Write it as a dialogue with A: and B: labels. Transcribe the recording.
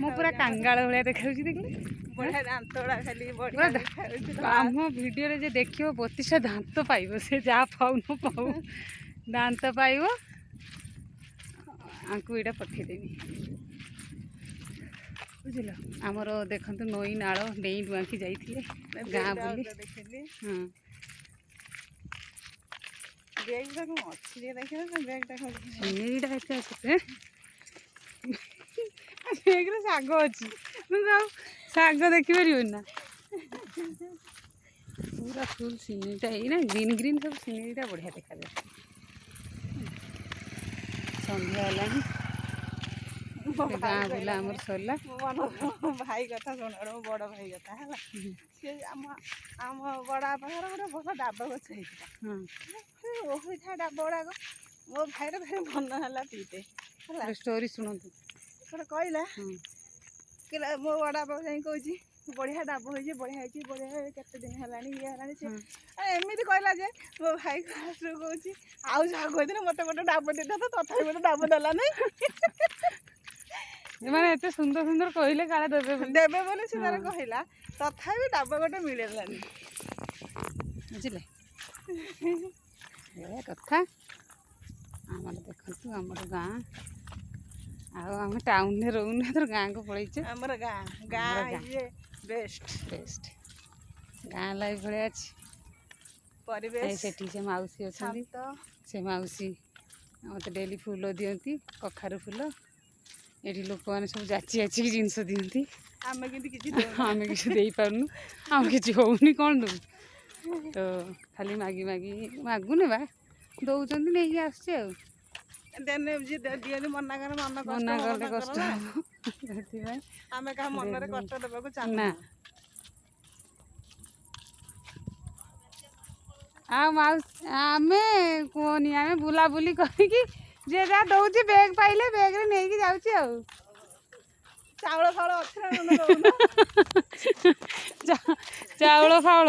A: ମୁଁ ପୁରା କାଙ୍ଗାଳ ଭଳିଆ ଦେଖାଉଛି ଦେଖିଲି। ଆମ ଭିଡ଼ିଓରେ ଯେ ଦେଖିବ 32ଟା ଦାନ୍ତ ପାଇବ, ସେ ଯାହା ପାଉ ନ ପାଉ ଦାନ୍ତ ପାଇବ। ଆଙ୍କୁ ଏଇଟା ପଠେଇଦେବି ବୁଝିଲ। ଆମର ଦେଖନ୍ତୁ ନଈ ନାଳ ଡେଇଁ ଡୁଆଁକି ଯାଇଥିଲେ ଗାଁ ବୁଲି। ହଁ
B: ବ୍ୟାଗଟା
A: ଏତେ ଅଛି ବ୍ୟାଗରେ ଶାଗ ଅଛି, କିନ୍ତୁ ଆଉ ଶାଗ ଦେଖିପାରିବନି ନା। ପୁରା ଫୁଲ୍ ସିନେରୀଟା ଏଇନା ଗ୍ରୀନ୍ ଗ୍ରୀନ୍ ସବୁ ସିନେରୀଟା ବଢ଼ିଆ ଦେଖାଯାଏ। ସନ୍ଧ୍ୟା ହେଲାଣି, ଗାଁ ବୁଲା ଆମର ସରିଲା।
B: ଭାଇ କଥା ଶୁଣ, ମୋ ବଡ଼ ଭାଇ କଥା ହେଲା। ସିଏ ଆମ ବଡ଼ ବାପା ଘର ଗୋଟେ ଭଲ ଡାବ ଗଛ ହେଇଥିଲା। ଓହୋଇଥାଏ ଡାବ ଗୁଡ଼ାକ। ମୋ ଭାଇର ଭାରି ମନ ହେଲା ପିଇତେ ହେଲା।
A: ଷ୍ଟୋରି ଶୁଣନ୍ତୁ।
B: ଗୋଟେ କହିଲା ମୋ ବଡ଼ ବାପା ଯାଇ କହୁଛି ବଢ଼ିଆ ଡାବ ହେଇଛି, ବଢ଼ିଆ ହେଇଛି, ବଢ଼ିଆ କେତେ ଦିନ ହେଲାଣି ଇଏ ହେଲାଣି। ସେ ଏମିତି କହିଲା ଯେ ମୋ ଭାଇ କ୍ଲାସ୍ରୁ କହୁଛି ଆଉ ଯାହା କହିଥିଲେ ମୋତେ ଗୋଟେ ଡାବ ଦେଇଥାନ୍ତା, ତଥାପି ଗୋଟେ ଡାବ ଦେଲାନି।
A: ଏମାନେ ଏତେ ସୁନ୍ଦର ସୁନ୍ଦର କହିଲେ କାଳେ
B: ଦେବେ ବୋଲି ସେ ତାର କହିଲା, ତଥାପି ଡାବ ଗୋଟେ ମିଳିଲାନି।
A: ବୁଝିଲେ ଏ କଥା। ଆମର ଦେଖନ୍ତୁ ଆମର ଗାଁ, ଆଉ ଆମେ ଟାଉନରେ ରହୁନୁ, ଏଥର ଗାଁକୁ ପଳେଇଛୁ।
B: ଆମର ଗାଁ ବେଷ୍ଟ
A: ଗାଁ ଲାଇଫ୍ ଭଳିଆ ଅଛି
B: ପରିବେଶ।
A: ସେଠି ସେ ମାଉସୀ ଅଛନ୍ତି, ସେ ମାଉସୀ ମୋତେ ଡେଲି ଫୁଲ ଦିଅନ୍ତି, କଖାରୁ ଫୁଲ। ଏଠି ଲୋକମାନେ ସବୁ ଯାଚି ଯାଚିକି ଜିନିଷ ଦିଅନ୍ତି,
B: ଆମେ କିନ୍ତୁ କିଛି
A: ଆମେ କିଛି ଦେଇପାରୁନୁ, ଆମର କିଛି ହେଉନି, କ'ଣ ଦେବୁ? ତ ଖାଲି ମାଗୁନି ବା, ଦେଉଛନ୍ତି ନେଇକି ଆସୁଛି ଆଉ।
B: ଦିଅନ୍ତି ମନା
A: କଲେ କଷ୍ଟ ହେବ, ସେଥିପାଇଁ
B: ଆମେ କାହା ମନରେ କଷ୍ଟ ଦେବାକୁ ଚାହୁଁ
A: ନା। ଆଉ ମାଉସୀ ଆମେ କୁହନି, ଆମେ ବୁଲାବୁଲି କରିକି ଯିଏ ଯାହା ଦେଉଛି ବ୍ୟାଗ୍ ପାଇଲେ ବ୍ୟାଗ୍ରେ ନେଇକି ଯାଉଛି ଆଉ।
B: ଚାଉଳ ଫାଉଳ ଅଛି ନା?
A: ଚାଉଳ ଫାଉଳ